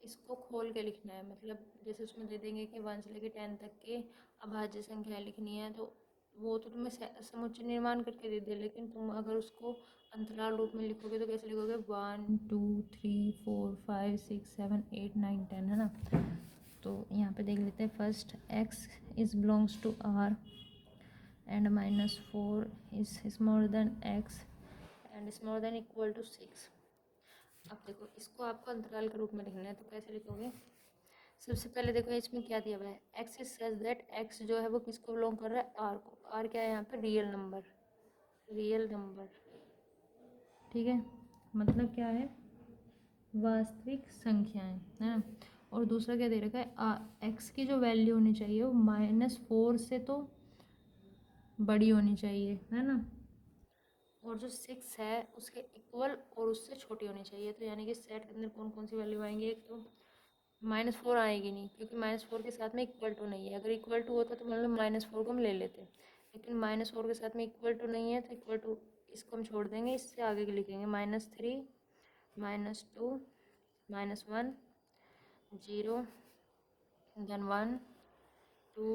इसको खोल के लिखना है। मतलब जैसे उसमें दे देंगे कि 1 से लेकर 10 तक के अभाज्य संख्या लिखनी है, तो वो तो तुम्हें समुच्चय निर्माण करके दे दे, लेकिन तुम अगर उसको अंतराल रूप में लिखोगे तो कैसे लिखोगे? 1 2 3 4 5 6 7 8 9 10, है ना। तो यहाँ पे देख लेते हैं। First, x is belongs to r and -4 is smaller than x and smaller than equal to 6। अब देखो, इसको आपको अंतराल के रूप में लिखना है, तो कैसे लिखोगे? सबसे पहले देखो इसमें क्या दिया हुआ है, x is such that x जो है वो किसको बिलोंग कर रहा है? r को। r क्या है यहाँ पे? रियल नंबर, रियल नंबर, ठीक है। मतलब क्या है? वास्तविक संख्याएं, है ना। और दूसरा क्या दे रखा है? x की जो वैल्यू होनी चाहिए वो -4 से तो बड़ी होनी चाहिए, है ना। और जो 6 है उसके इक्वल और उससे छोटी होनी चाहिए। तो यानी कि सेट के अंदर कौन कौन सी वैल्यू आएंगी? एक तो -4 आएगी नहीं, क्योंकि -4 के साथ में इक्वल टू नहीं है। अगर इक्वल टू होता तो मतलब -4 को हम ले लेते, लेकिन -4 के साथ में इक्वल टू नहीं है, तो इक्वल टू इसको हम छोड़ देंगे, इससे आगे के लिखेंगे -3 -2 -1 0 then 1 2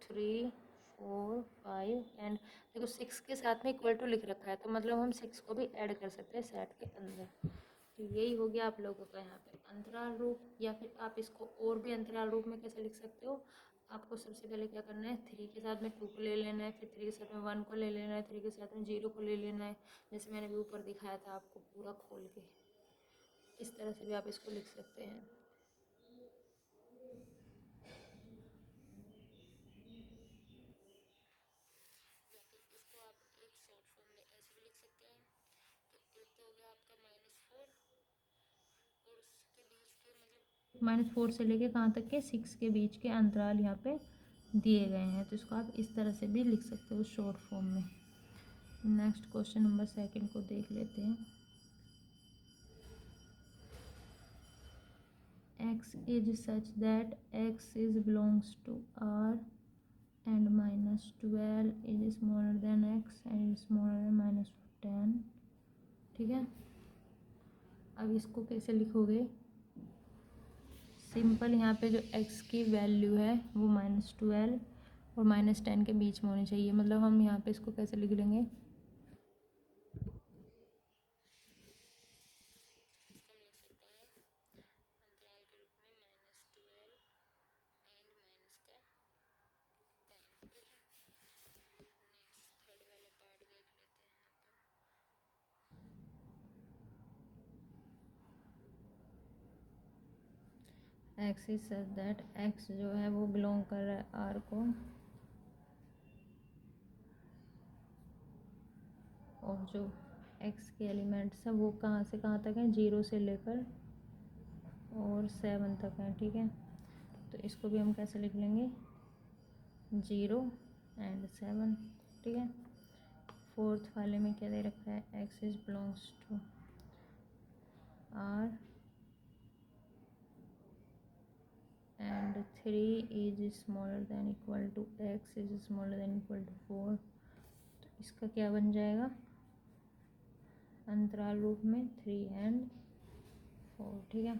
3 4 5 एंड देखो 6 के साथ में इक्वल टू लिख रखा है, तो मतलब हम 6 को भी ऐड कर सकते हैं सेट के अंदर। तो यही हो गया आप लोगों का यहाँ पे अंतराल रूप। या फिर आप इसको और भी अंतराल रूप में कैसे लिख सकते हो? आपको सबसे पहले क्या करना है? 3 के साथ में 2 को ले लेना है, फिर 3 के साथ में 1 को ले लेना है, 3 के साथ में 0 को ले लेना है, जैसे मैंने भी ऊपर दिखाया था आपको पूरा खोल के। इस तरह से भी आप इसको लिख सकते हैं। इसको आप एक शॉर्ट फॉर्म में ऐसे भी लिख सकते हैं कि एक तो हो गया आपका -4 और उसके बीच के मतलब -4 से लेके कहाँ तक के? 6 के बीच के अंतराल यहाँ पे दिए गए हैं, तो इसको आप इस तरह से भी लिख सकते हो शॉर्ट फॉर्म में। नेक्स्ट क्वेश्चन नंबर 2 को देख लेते हैं। x is such that x is belongs to r and -12 is smaller than x and is smaller than -10, ठीक है। अब इसको कैसे लिखोगे? सिंपल, यहाँ पे जो x की वैल्यू है वो -12 और -10 के बीच में होनी चाहिए। मतलब हम यहाँ पे इसको कैसे लिख लेंगे? x is such that x जो है वो बिलोंग कर रहा है r को, और जो x के एलिमेंट्स हैं वो कहाँ से कहाँ तक हैं? 0 से लेकर और 7 तक हैं, ठीक है। तो इसको भी हम कैसे लिख लेंगे? 0 एंड 7, ठीक है। फोर्थ वाले में क्या दे रखा है? x is belongs to r and 3 is smaller than equal to x is smaller than equal to 4। तो इसका क्या बन जाएगा अंतराल रूप में? 3 and 4, ठीक है।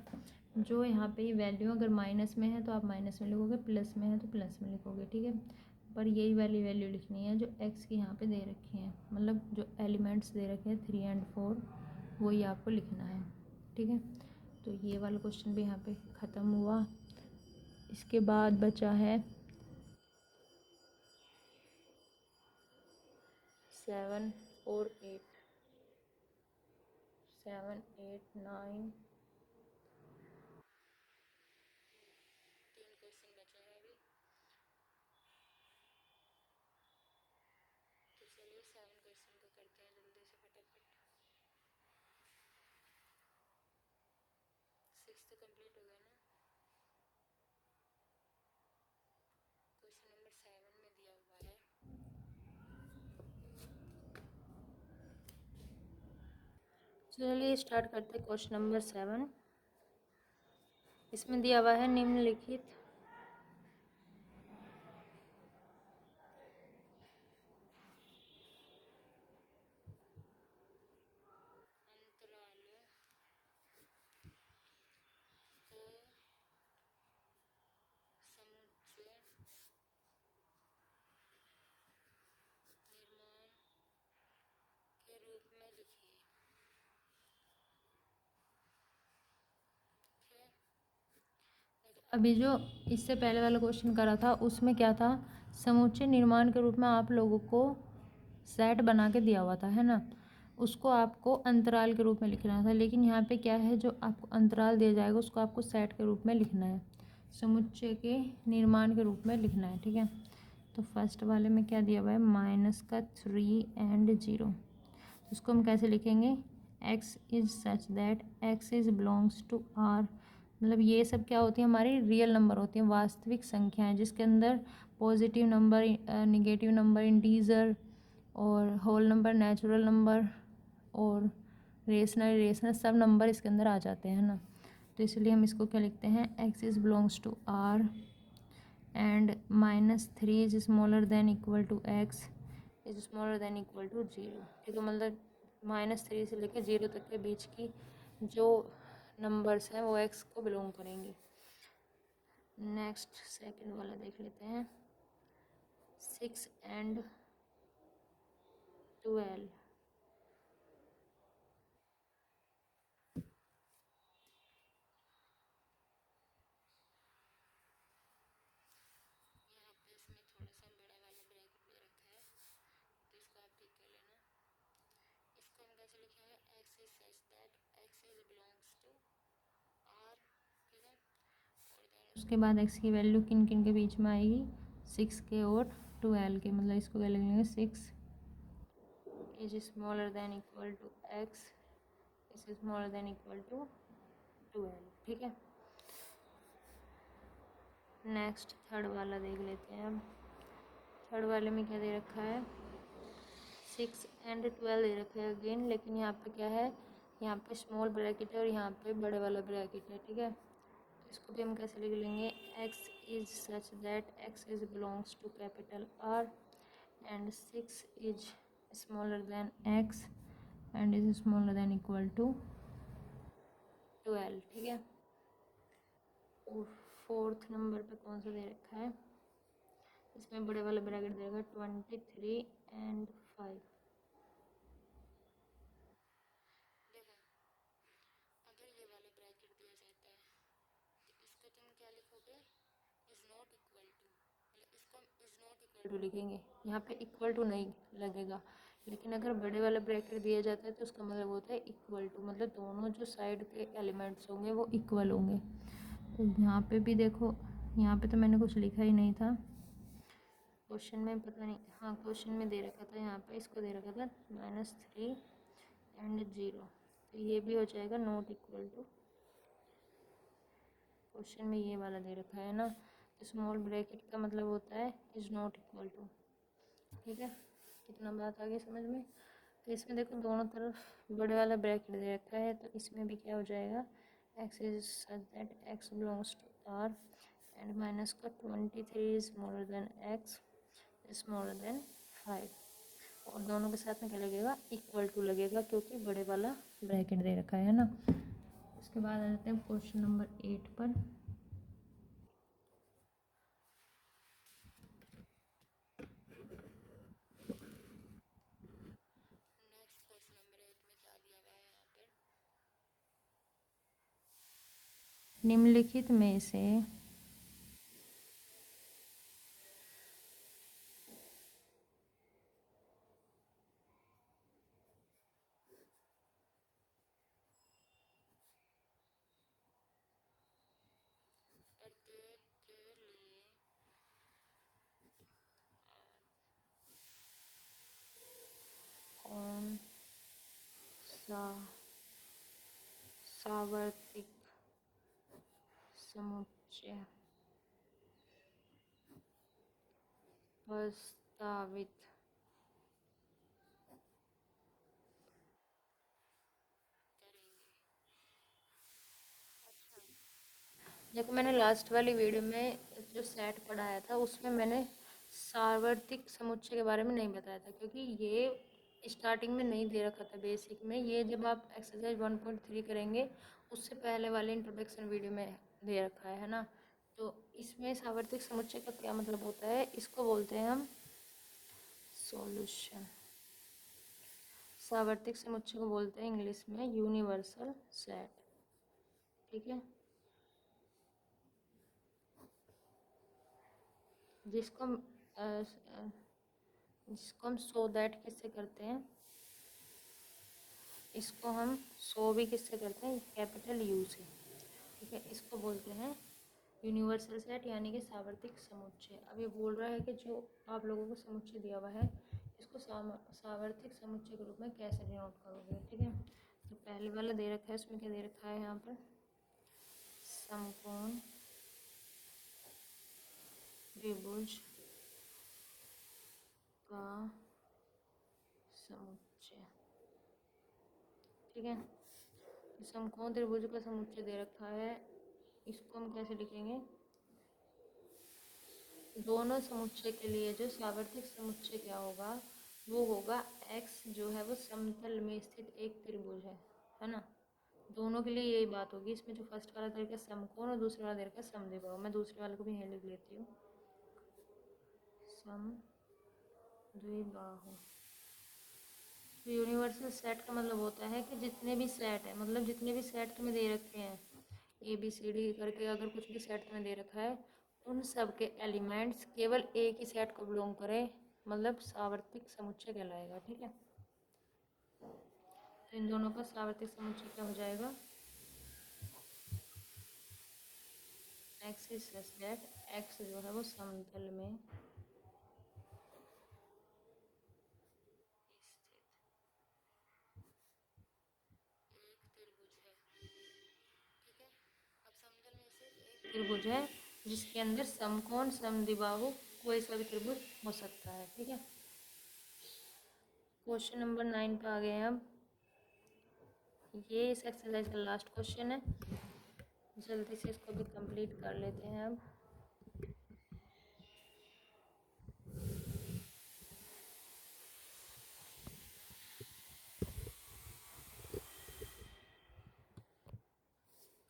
जो यहाँ पे वैल्यू अगर माइनस में है तो आप माइनस में लिखोगे, प्लस में है तो प्लस में लिखोगे, ठीक है। पर यही वाली वैल्यू लिखनी है जो x की यहाँ पे दे रखी है, मतलब जो एलिमेंट्स दे रखे हैं 3 and 4 वही आपको लिखना है, ठीक है। तो ये वाला क्वेश्चन भी यहाँ पे ख़त्म हुआ। इसके बाद बचा है 7 और 8, 7 8 9, 3 क्वेश्चन बचे हैं अभी। तो चलिए 7 क्वेश्चन को करते हैं जल्दी से फटाफट। 6 तो कंप्लीट हो गया ना। क्वेश्चन नंबर 7 में दिया हुआ है, चलिए स्टार्ट करते हैं क्वेश्चन नंबर 7। इसमें दिया हुआ है निम्नलिखित अभी जो इससे पहले वाला क्वेश्चन करा था उसमें क्या था, समुच्चय निर्माण के रूप में आप लोगों को सेट बना के दिया हुआ था, है ना, उसको आपको अंतराल के रूप में लिखना था। लेकिन यहाँ पे क्या है, जो आपको अंतराल दिया जाएगा उसको आपको सेट के रूप में लिखना है, समुच्चय के निर्माण के रूप में लिखना है, ठीक है। तो फर्स्ट वाले में क्या दिया हुआ है, -3 और 0, उसको हम कैसे लिखेंगे, x is such that x is belongs to r, मतलब ये सब क्या होती है, हमारी रियल नंबर होती हैं, वास्तविक संख्याएं, जिसके अंदर positive number, negative number, integer, और होल नंबर, नेचुरल नंबर, और रेशनल सब नंबर इसके अंदर आ जाते हैं ना। तो इसलिए हम इसको क्या लिखते हैं, x is belongs to r and -3 is smaller than equal to x is smaller than equal to 0, ठीक है। मतलब -3 से लेकर 0 तक के बीच की जो नंबर्स हैं वो x को बिलोंग करेंगे। नेक्स्ट सेकंड वाला देख लेते हैं, 6 और 12। यहाँ पे इसमें थोड़ा सा बड़ा वाला ब्रैकेट दे रखा है, तो इसको आप ठीक कर लेना। इसको हम कैसे लिखेंगे, x is such that x is belongs to r, ठीक है। और देन उसके बाद x की वैल्यू किन किन के बीच में आएगी, 6 के और 12 के, मतलब इसको क्या लिखेंगे, 6 is smaller than equal to x is smaller than equal to 12, ठीक है। नेक्स्ट थर्ड वाला देख लेते हैं अब। थर्ड वाले में क्या दे रखा है, 6 और 12 दे रखा है अगेन, लेकिन यहाँ पे क्या है, यहाँ पे स्मॉल ब्रैकेट है और यहाँ पे बड़े वाला ब्रैकेट है, ठीक है। तो इसको भी हम कैसे लिख लेंगे, x is such that x is belongs to capital R and 6 is smaller than x and is smaller than equal to 12, ठीक है। और फोर्थ नंबर पे कौन सा दे रखा है, इसमें बड़े वाला ब्रैकेट देगा 23 और 5। देखो, अगर ये वाला ब्रैकेट दिया जाता है तो इसको तुम क्या लिखोगे, इज नॉट इक्वल टू, मतलब इसको हम इज नॉट इक्वल टू लिखेंगे, यहाँ पे इक्वल टू नहीं लगेगा। लेकिन अगर बड़े वाला ब्रैकेट दिया जाता है तो उसका मतलब होता है इक्वल टू, मतलब दोनों जो साइड के एलिमेंट्स होंगे वो इक्वल होंगे। तो यहाँ पे भी देखो, यहाँ पे तो मैंने कुछ लिखा ही नहीं था क्वेश्चन में, पता नहीं, हाँ क्वेश्चन में दे रखा था, यहाँ पे इसको दे रखा था -3 और 0, तो ये भी हो जाएगा नॉट इक्वल टू, क्वेश्चन में ये वाला दे रखा है ना, स्मॉल ब्रैकेट का मतलब होता है इज नॉट इक्वल टू, ठीक है। कितना बात आ गई समझ में। तो इसमें देखो दोनों तरफ बड़े वाला ब्रैकेट दे रखा है, तो इसमें भी क्या हो जाएगा, x is such that x belongs to r and minus का 23 is smaller than x smaller than 5, और दोनों के साथ में क्या लगेगा, इक्वल टू लगेगा, क्योंकि बड़े वाला ब्रैकेट दे रखा है ना। इसके बाद आ जाते हैं क्वेश्चन नंबर 8 पर। नेक्स्ट क्वेश्चन नंबर 8 में क्या दिया गया है यहाँ पे, निम्नलिखित में से प्रत्येक के लिए कौन सा सावर्तिक समुच्चय प्रस्तावित करेंगे। देखो मैंने लास्ट वाली वीडियो में जो सेट पढ़ाया था उसमें मैंने सार्वत्रिक समुच्चय के बारे में नहीं बताया था, क्योंकि ये स्टार्टिंग में नहीं दे रखा था बेसिक में, ये जब आप एक्सरसाइज 1.3 करेंगे उससे पहले वाले इंट्रोडक्शन वीडियो में दे रखा है ना। तो इसमें सार्वत्रिक समुच्चय का क्या मतलब होता है, इसको बोलते हैं हम सॉल्यूशन। सार्वत्रिक समुच्चय को बोलते हैं इंग्लिश में यूनिवर्सल सेट, ठीक है। जिसको हम जिसको हम सो दैट किससे करते हैं, इसको हम सो भी किससे करते हैं, कैपिटल यू से, ठीक है। इसको बोलते हैं यूनिवर्सल सेट यानी कि सार्वत्रिक समुच्चय। अब ये बोल रहा है कि जो आप लोगों को समुच्चय दिया हुआ है इसको सार्वत्रिक समुच्चय के रूप में कैसे डिनोट करोगे, ठीक है। तो पहले वाला दे रखा है, उसमें क्या दे रखा है, यहाँ पर समकोण त्रिभुज का समुच्चय, ठीक है। समकोण त्रिभुज का समुच्चय दे रखा है, इसको हम कैसे लिखेंगे, दोनों समुच्चय के लिए जो सार्वत्रिक समुच्चय क्या होगा, वो होगा x जो है वो समतल में स्थित एक त्रिभुज है ना। दोनों के लिए यही बात होगी। इसमें जो फर्स्ट वाला दे रखा है समकोण और दूसरे वाला दे रखा है समद्विबाहु। मैं दूसरे वाले को भी यहीं लिख लेती हूँ, समद्विबाहु। तो यूनिवर्सल सेट का मतलब होता है कि जितने भी सेट है, मतलब जितने भी सेट तुम्हें दे रखे हैं ABCD करके, अगर कुछ भी सेट तुम्हें दे रखा है, उन सब के एलिमेंट्स केवल एक ही सेट को बिलोंग करें, मतलब सार्वत्रिक समुच्चय कहलाएगा, ठीक है। तो इन दोनों का सार्वत्रिक समुच्चय क्या हो जाएगा, x is such that x जो है वो समतल में त्रिभुज है जिसके अंदर समकोण समद्विबाहु कोई सा भी त्रिभुज हो सकता है, ठीक है। क्वेश्चन नंबर 9 पे आ गए हैं अब। ये इस एक्सरसाइज का लास्ट क्वेश्चन है, जल्दी से इसको भी कंप्लीट कर लेते हैं अब।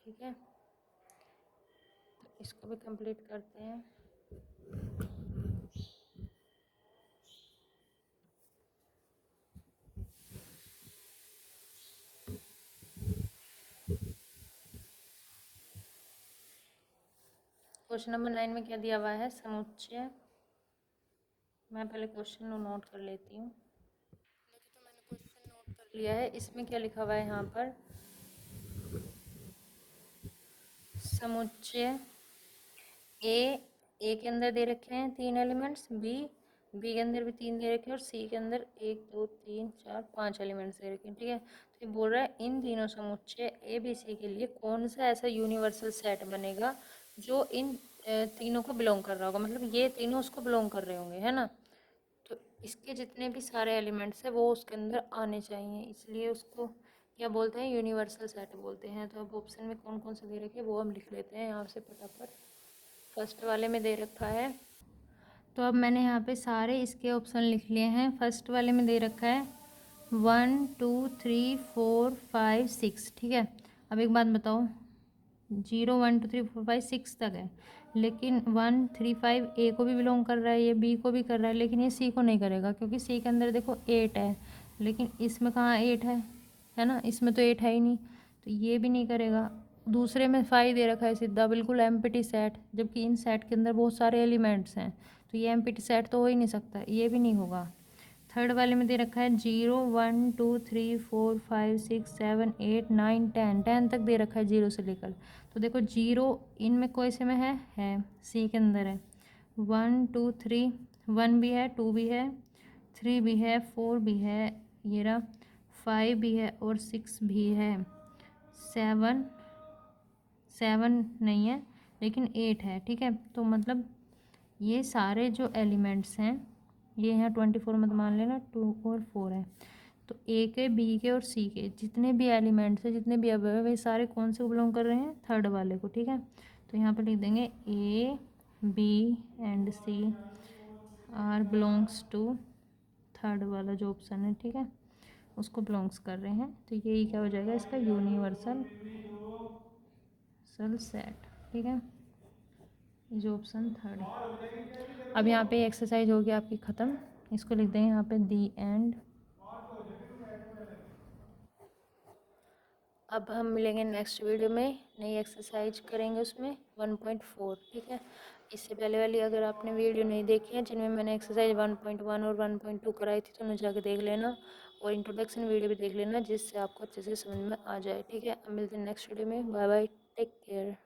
ठीक है, तो इसको भी कंप्लीट करते हैं। क्वेश्चन नंबर 9 में क्या दिया हुआ है, समुच्चय। मैं पहले क्वेश्चन नोट कर लेती हूँ। तो मैंने क्वेश्चन नोट कर लिया है। इसमें क्या लिखा हुआ है, यहाँ पर समुच्चय ए के अंदर दे रखे हैं 3 एलिमेंट्स, बी के अंदर भी 3 दे रखे हैं, और सी के अंदर 1 2 3 4 5 एलिमेंट्स दे रखे हैं, ठीक है। तो ये बोल रहा है इन तीनों समुच्चय ए बी सी के लिए कौन सा ऐसा यूनिवर्सल सेट बनेगा जो इन तीनों को बिलोंग कर रहा होगा, मतलब ये तीनों उसको बिलोंग कर रहे होंगे, है ना। तो इसके जितने भी सारे एलिमेंट्स हैं वो उसके अंदर आने चाहिए, इसलिए उसको क्या बोलते हैं, यूनिवर्सल सेट बोलते हैं। तो अब ऑप्शन में कौन कौन से दे रखे हैं वो हम लिख लेते हैं यहाँ से फटाफट। फर्स्ट वाले में दे रखा है, तो अब मैंने यहाँ पे सारे इसके ऑप्शन लिख लिए हैं। फर्स्ट वाले में दे रखा है 1 2 3 4 5 6, ठीक है। अब एक बात बताओ, 0 1 2 3 4 5 6 तक है, लेकिन 1 3 5 ए को भी बिलोंग कर रहा है, ये बी को भी कर रहा है, लेकिन ये सी को नहीं करेगा क्योंकि सी के अंदर देखो 8 है, लेकिन इसमें कहाँ 8 है ना, इसमें तो 8 है ही नहीं, तो ये भी नहीं करेगा। दूसरे में 5 दे रखा है सीधा, बिल्कुल एम्प्टी सेट, जबकि इन सेट के अंदर बहुत सारे एलिमेंट्स हैं, तो ये एम्प्टी सेट तो हो ही नहीं सकता, ये भी नहीं होगा। थर्ड वाले में दे रखा है 0 1 2 3 4 5 6 7 8 9 10 तक दे रखा है, 0 से लेकर। तो देखो 0 इनमें कोई से में है सी के अंदर है, 1 2 3 1 भी है, 2 भी है, 3 भी है, 4 भी है, ये रहा 5 भी है और 6 भी है, 7 नहीं है लेकिन 8 है, ठीक है। तो मतलब ये सारे जो एलिमेंट्स हैं, ये यहाँ 24 मत मान लेना, 2 और 4 है, तो ए के बी के और सी के जितने भी एलिमेंट्स हैं, जितने भी अवयव है, सारे कौन से को बिलोंग कर रहे हैं, थर्ड वाले को, ठीक है। तो यहाँ पर लिख देंगे A B and C are belongs to third वाला जो ऑप्शन है, ठीक है, उसको बिलोंग्स कर रहे हैं। तो यही क्या हो जाएगा इसका यूनिवर्सल सेट, ठीक है, जो ऑप्शन थर्ड है। अब यहाँ पे एक्सरसाइज हो गया आपकी ख़त्म, इसको लिख देंगे यहाँ पे दी एंड। अब हम मिलेंगे नेक्स्ट वीडियो में, नई एक्सरसाइज करेंगे उसमें 1.4, ठीक है। इससे पहले वाली अगर आपने वीडियो नहीं देखी है जिनमें मैंने एक्सरसाइज 1.1 और 1.2 कराई थी तो उन्हें जाके देख लेना, और इंट्रोडक्शन वीडियो भी देख लेना जिससे आपको अच्छे से समझ में आ जाए, ठीक है। अब मिलते हैं नेक्स्ट वीडियो में, बाय बाय, टेक केयर।